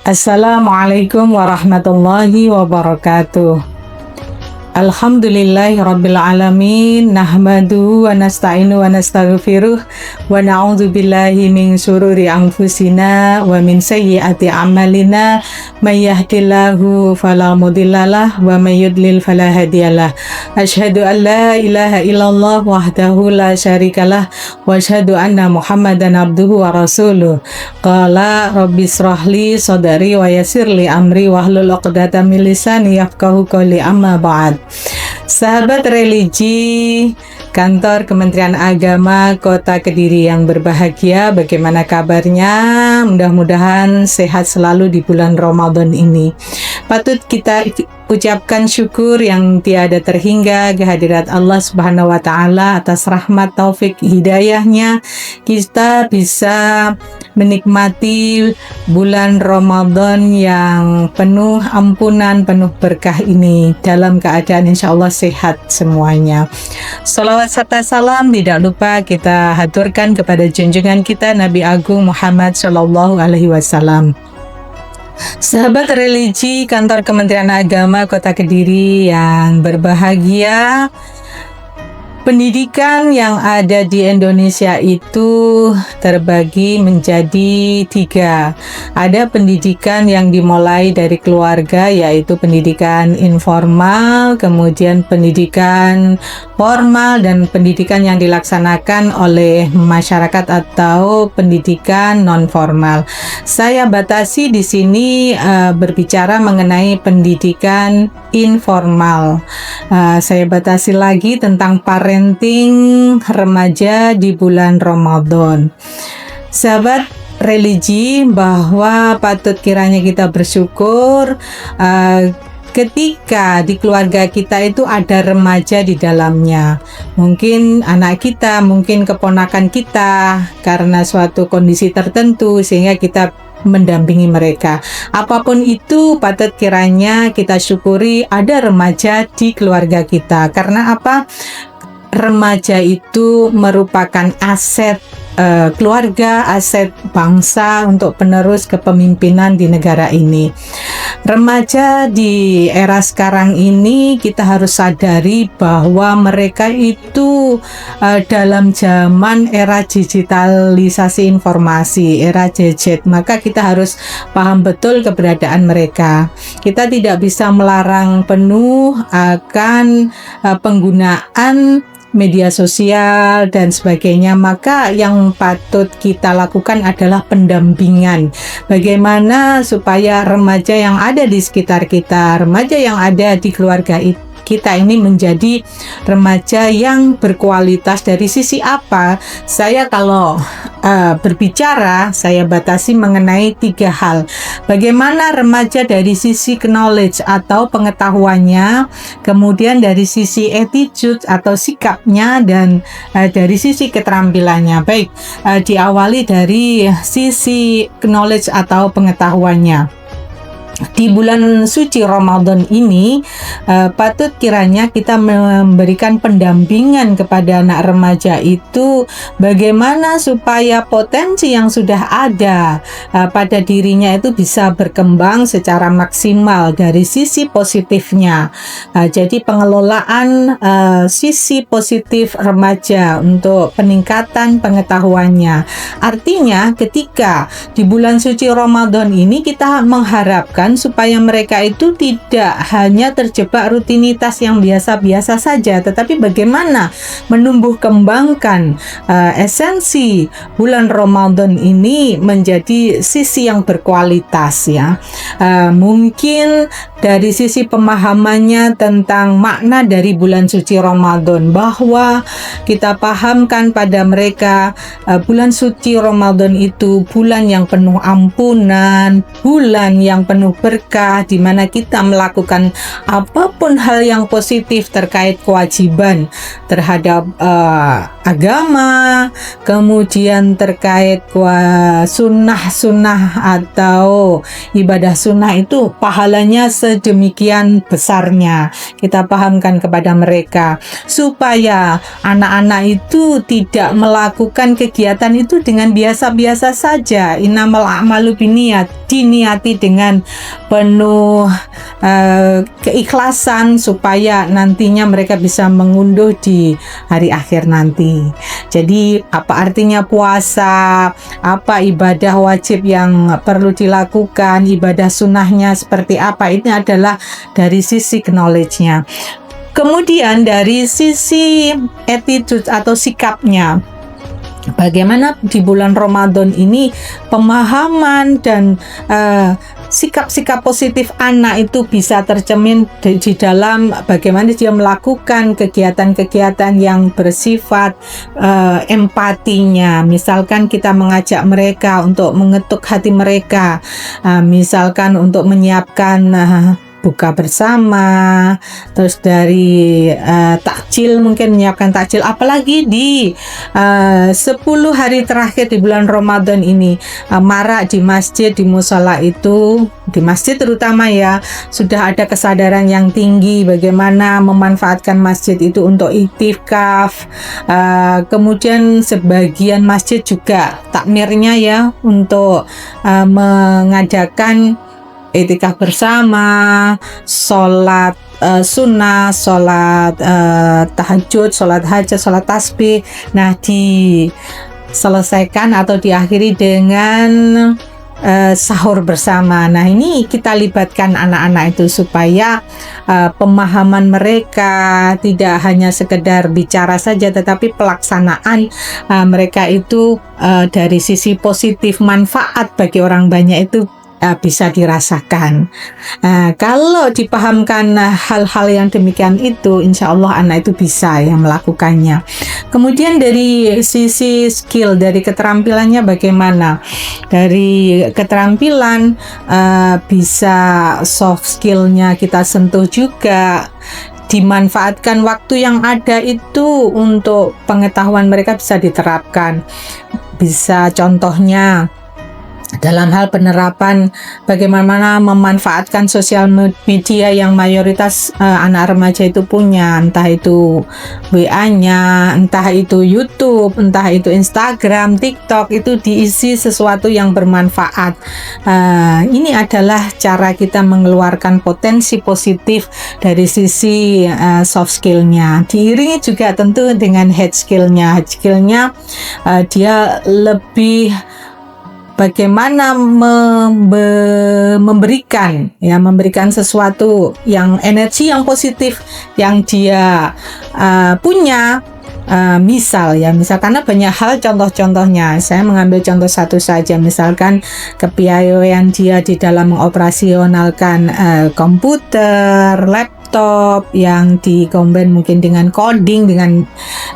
Assalamualaikum warahmatullahi wabarakatuh. Alhamdulillahi rabbil alamin, nahmaduhu wa nasta'inu wa nastaghfiruh wa na'udzu billahi min syururi anfusina wa min sayyiati a'malina, may yahdihillahu fala mudhillalah wa may yudlil fala hadiyalah. Asyhadu an la ilaha illallah wahdahu la syarikalah wa asyhadu anna Muhammadan abduhu wa rasuluh. Qala rabbi israhli sadri wa yassirli amri wahlul 'uqdatam min lisani yafqahu qawli, amma ba'd. Sahabat religi kantor Kementerian Agama Kota Kediri yang berbahagia, bagaimana kabarnya? Mudah-mudahan sehat selalu di bulan Ramadan ini. Patut kita ucapkan syukur yang tiada terhingga kehadirat Allah Subhanahu wa Ta'ala atas rahmat taufik hidayahnya kita bisa menikmati bulan Ramadan yang penuh ampunan, penuh berkah ini dalam keadaan insya Allah sehat semuanya. Salawat serta salam tidak lupa kita haturkan kepada junjungan kita Nabi Agung Muhammad Shallallahu Alaihi Wasallam. Sahabat religi kantor Kementerian Agama Kota Kediri yang berbahagia, pendidikan yang ada di Indonesia itu terbagi menjadi 3. Ada pendidikan yang dimulai dari keluarga, yaitu pendidikan informal, kemudian pendidikan formal, dan pendidikan yang dilaksanakan oleh masyarakat atau pendidikan non formal. Saya batasi di sini berbicara mengenai pendidikan informal. Saya batasi lagi tentang parenting remaja di bulan Ramadan. Sahabat religi, bahwa patut kiranya kita bersyukur ketika di keluarga kita itu ada remaja di dalamnya. Mungkin anak kita, mungkin keponakan kita, karena suatu kondisi tertentu sehingga kita mendampingi mereka. Apapun itu, patut kiranya kita syukuri ada remaja di keluarga kita. Karena apa? Remaja itu merupakan aset keluarga, aset bangsa untuk penerus kepemimpinan di negara ini. Remaja di era sekarang ini kita harus sadari bahwa mereka itu dalam zaman era digitalisasi informasi, era gadget, maka kita harus paham betul keberadaan mereka. Kita tidak bisa melarang penuh akan penggunaan media sosial dan sebagainya, maka yang patut kita lakukan adalah pendampingan. Bagaimana supaya remaja yang ada di sekitar kita, remaja yang ada di keluarga kita ini menjadi remaja yang berkualitas. Dari sisi apa? Saya kalau berbicara, saya batasi mengenai 3 hal. Bagaimana remaja dari sisi knowledge atau pengetahuannya, kemudian dari sisi attitude atau sikapnya, dan dari sisi keterampilannya. Baik, diawali dari sisi knowledge atau pengetahuannya. Di bulan suci Ramadan ini patut kiranya kita memberikan pendampingan kepada anak remaja itu, bagaimana supaya potensi yang sudah ada pada dirinya itu bisa berkembang secara maksimal dari sisi positifnya. Jadi pengelolaan sisi positif remaja untuk peningkatan pengetahuannya. Artinya ketika di bulan suci Ramadan ini kita mengharapkan supaya mereka itu tidak hanya terjebak rutinitas yang biasa-biasa saja, tetapi bagaimana menumbuh kembangkan esensi bulan Ramadan ini menjadi sisi yang berkualitas, ya. Mungkin dari sisi pemahamannya tentang makna dari bulan suci Ramadan, bahwa kita pahamkan pada mereka bulan suci Ramadan itu bulan yang penuh ampunan, bulan yang penuh berkah, di mana kita melakukan apapun hal yang positif terkait kewajiban terhadap agama, kemudian terkait sunnah-sunnah atau ibadah sunnah itu pahalanya sedemikian besarnya. Kita pahamkan kepada mereka supaya anak-anak itu tidak melakukan kegiatan itu dengan biasa-biasa saja. Innamal a'malu binniyat, diniati dengan penuh keikhlasan supaya nantinya mereka bisa mengunduh di hari akhir nanti. Jadi apa artinya puasa, apa ibadah wajib yang perlu dilakukan, ibadah sunnahnya seperti apa, ini adalah dari sisi knowledge-nya. Kemudian dari sisi attitude atau sikapnya, bagaimana di bulan Ramadan ini pemahaman dan sikap-sikap positif anak itu bisa tercermin di dalam bagaimana dia melakukan kegiatan-kegiatan yang bersifat empatinya. Misalkan kita mengajak mereka untuk mengetuk hati mereka, misalkan untuk menyiapkan buka bersama, terus dari takjil, mungkin menyiapkan takjil, apalagi di 10 hari terakhir di bulan Ramadan ini marak di masjid, di musala itu, di masjid terutama ya, sudah ada kesadaran yang tinggi bagaimana memanfaatkan masjid itu untuk iktikaf. Kemudian sebagian masjid juga takmirnya ya untuk mengadakan iktikaf bersama, sholat sunnah, sholat tahajud, sholat hajat, sholat tasbih. Nah, diselesaikan atau diakhiri dengan sahur bersama. Nah, ini kita libatkan anak-anak itu supaya pemahaman mereka tidak hanya sekedar bicara saja, tetapi pelaksanaan mereka itu dari sisi positif, manfaat bagi orang banyak itu bisa dirasakan. Kalau dipahamkan hal-hal yang demikian itu, insya Allah anak itu bisa ya melakukannya. Kemudian dari sisi skill, dari keterampilannya bagaimana? Dari keterampilan bisa soft skillnya kita sentuh juga, dimanfaatkan waktu yang ada itu untuk pengetahuan mereka bisa diterapkan. Bisa contohnya dalam hal penerapan bagaimana memanfaatkan sosial media yang mayoritas anak remaja itu punya, entah itu WA-nya, entah itu YouTube, entah itu Instagram, TikTok, itu diisi sesuatu yang bermanfaat. Ini adalah cara kita mengeluarkan potensi positif dari sisi soft skill-nya. Diiringi juga tentu dengan hard skill-nya. Hard skill-nya dia lebih bagaimana memberikan sesuatu yang energi yang positif yang dia punya. Misal karena banyak hal contoh-contohnya, saya mengambil contoh satu saja, misalkan kepiawaian dia di dalam mengoperasionalkan komputer, laptop yang dikombin mungkin dengan coding, dengan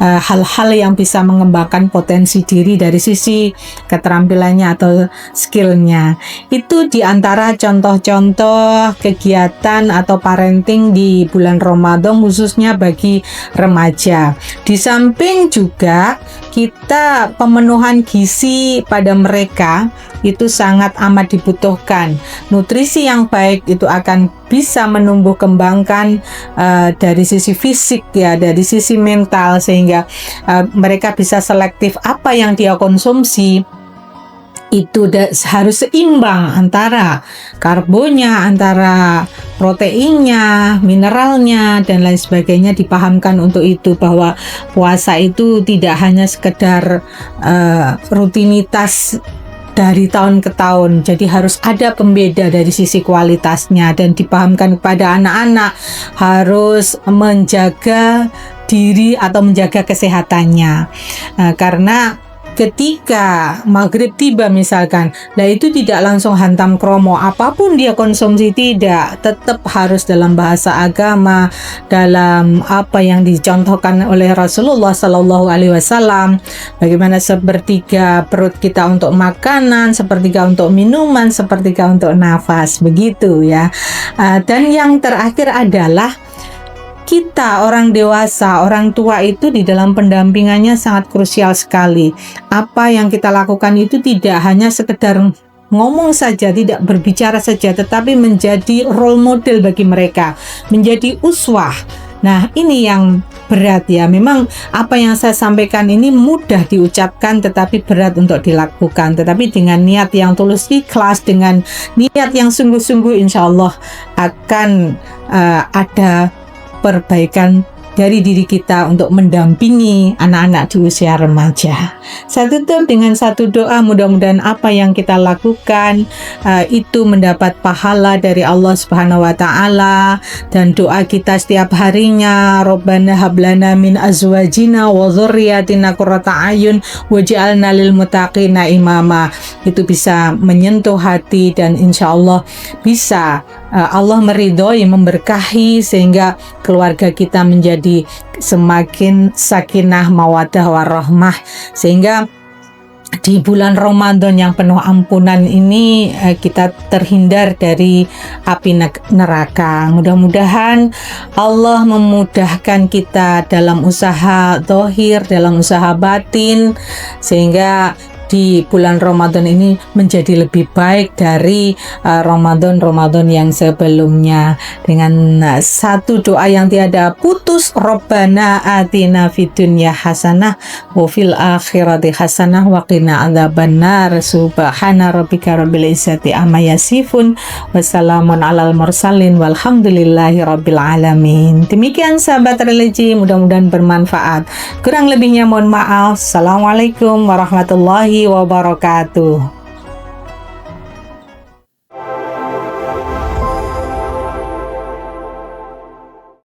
hal-hal yang bisa mengembangkan potensi diri dari sisi keterampilannya atau skillnya. Itu diantara contoh-contoh kegiatan atau parenting di bulan Ramadan khususnya bagi remaja. Di samping juga kita pemenuhan gizi pada mereka itu sangat amat dibutuhkan. Nutrisi yang baik itu akan bisa menumbuh kembangkan dari sisi fisik ya, dari sisi mental, sehingga mereka bisa selektif apa yang dia konsumsi. Itu harus seimbang antara karbonnya, antara proteinnya, mineralnya, dan lain sebagainya. Dipahamkan untuk itu bahwa puasa itu tidak hanya sekedar rutinitas dari tahun ke tahun, jadi harus ada pembeda dari sisi kualitasnya, dan dipahamkan kepada anak-anak harus menjaga diri atau menjaga kesehatannya. Karena ketika maghrib tiba misalkan, nah itu tidak langsung hantam kromo, apapun dia konsumsi tidak, tetap harus dalam bahasa agama, dalam apa yang dicontohkan oleh Rasulullah Sallallahu Alaihi Wasallam, bagaimana sepertiga perut kita untuk makanan, sepertiga untuk minuman, sepertiga untuk nafas, begitu ya. Dan yang terakhir adalah kita orang dewasa, orang tua itu di dalam pendampingannya sangat krusial sekali. Apa yang kita lakukan itu tidak hanya sekedar ngomong saja, tidak berbicara saja, tetapi menjadi role model bagi mereka, menjadi uswah. Nah, ini yang berat ya. Memang apa yang saya sampaikan ini mudah diucapkan tetapi berat untuk dilakukan. Tetapi dengan niat yang tulus ikhlas, dengan niat yang sungguh-sungguh, insya Allah akan ada perbaikan dari diri kita untuk mendampingi anak-anak di usia remaja. Saya tutup dengan satu doa, mudah-mudahan apa yang kita lakukan itu mendapat pahala dari Allah Subhanahu wa taala, dan doa kita setiap harinya, Rabbana hablana min azwajina wa dzurriyyatina qurrata a'yun waj'alna lil muttaqina imama, itu bisa menyentuh hati dan insya Allah bisa Allah meridhoi, memberkahi, sehingga keluarga kita menjadi semakin sakinah, mawaddah, warahmah, sehingga di bulan Ramadan yang penuh ampunan ini kita terhindar dari api neraka. Mudah-mudahan Allah memudahkan kita dalam usaha zahir, dalam usaha batin, sehingga di bulan Ramadan ini menjadi lebih baik dari Ramadan-Ramadan yang sebelumnya. Dengan satu doa yang tiada putus, Rabbana atina fid dunya hasanah wa fil akhirati hasanah wa qina adzabannar. Subhana rabbika rabbil izzati amma yasifun, wassalamun alal mursalin, walhamdulillahi rabbil alamin. Demikian sahabat religi, mudah-mudahan bermanfaat. Kurang lebihnya mohon maaf. Assalamualaikum warahmatullahi wabarakatuh.